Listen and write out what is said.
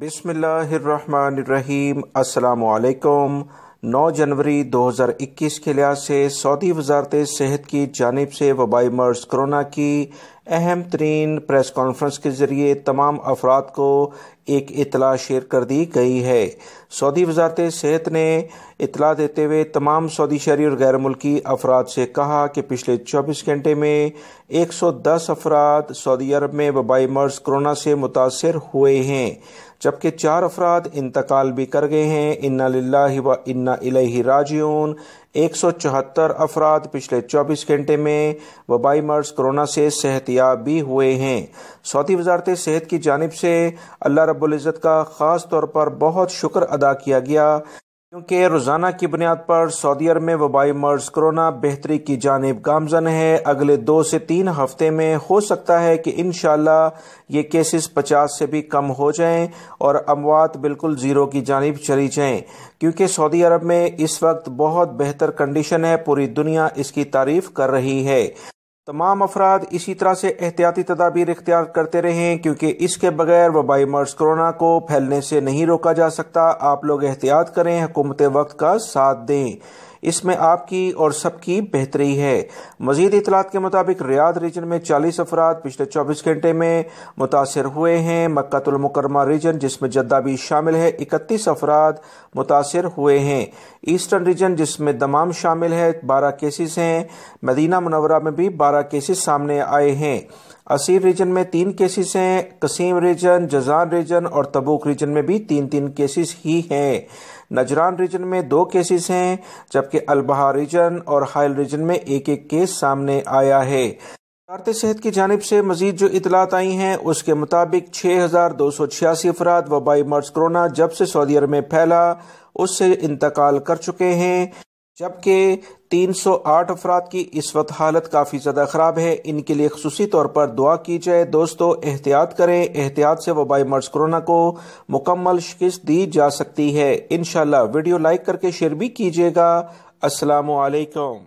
बिस्मिल्लाहिर्रहमानिर्रहीम। अस्सलामुअलैकुम। 9 जनवरी 2021 के लिहाज से सऊदी वजारत सेहत की जानिब से वबाई मर्ज कोरोना की अहम तरीन प्रेस कॉन्फ्रेंस के ज़रिए तमाम अफराद को एक इतला शेयर कर दी गई है। सऊदी वजारत सेहत ने इतला देते हुए तमाम सऊदी शहरी और गैर मुल्की अफराद से कहा कि पिछले 24 घंटे में 110 अफराद सऊदी अरब में वबाई मर्ज कोरोना से मुतासर हुए हैं, जबकि 4 अफराद इंतकाल भी कर गए हैं। इन्ना लिल्लाहि व इन्ना इलैहि राजिऊन। 174 अफराद पिछले 24 घंटे में वबाई मर्ज कोरोना से सेहतयाब भी हुए हैं। सऊदी वजारत सेहत की जानिब से अल्लाह रब्बुल इज़्ज़त का ख़ास तौर पर बहुत शुक्र अदा किया गया, क्योंकि रोज़ाना की बुनियाद पर सऊदी अरब में वबाई मर्ज कोरोना बेहतरी की जानिब गामज़न है। अगले 2 से 3 हफ्ते में हो सकता है कि इंशाअल्लाह ये केसेस 50 से भी कम हो जाएं और अमवात बिल्कुल ज़ीरो की जानिब चली जाएं, क्योंकि सऊदी अरब में इस वक्त बहुत बेहतर कंडीशन है। पूरी दुनिया इसकी तारीफ कर रही है। तमाम अफराद इसी तरह से एहतियाती तदाबीर इख्तियार करते रहें, क्योंकि इसके बगैर वबाई मर्ज कोरोना को फैलने से नहीं रोका जा सकता। आप लोग एहतियात करें, हुकूमत वक्त का साथ दें, इसमें आपकी और सबकी बेहतरी है। मजीद इतलात के मुताबिक रियाद रीजन में 40 अफराद पिछले 24 घंटे में मुतासर हुए हैं। मक्कातुल मुकर्रमा रीजन, जिसमें जद्दा भी शामिल है, 31 अफराद मुतासर हुए हैं। ईस्टर्न रीजन, जिसमें दमाम शामिल है, 12 केसेस हैं। मदीना मुनव्वरा में भी 12 केसेस सामने आए हैं। असीर रीजन में 3 केसेस हैं। कसीम रीजन, जजान रीजन और तबूक रीजन में भी 3-3 केसेस ही हैं। नजरान रीजन में 2 केसेस हैं, जबकि अलबहा रीजन और हाइल रीजन में 1-1 केस सामने आया है। वजारत सेहत की जानिब से मजीद जो इतलात आई हैं, उसके मुताबिक 6286 अफराद वबाई मर्ज कोरोना जब से सऊदी अरब में फैला उससे इंतकाल कर चुके हैं, जबकि 308 अफराद की इस वक्त हालत काफ़ी ज़्यादा ख़राब है। इनके लिए ख़ुसूसी तौर पर दुआ की जाए। दोस्तों, एहतियात करें, एहतियात से वबाई मर्ज कोरोना को मुकम्मल शिकस्त दी जा सकती है। इंशाअल्लाह वीडियो लाइक करके शेयर भी कीजिएगा। अस्सलामु अलैकुम।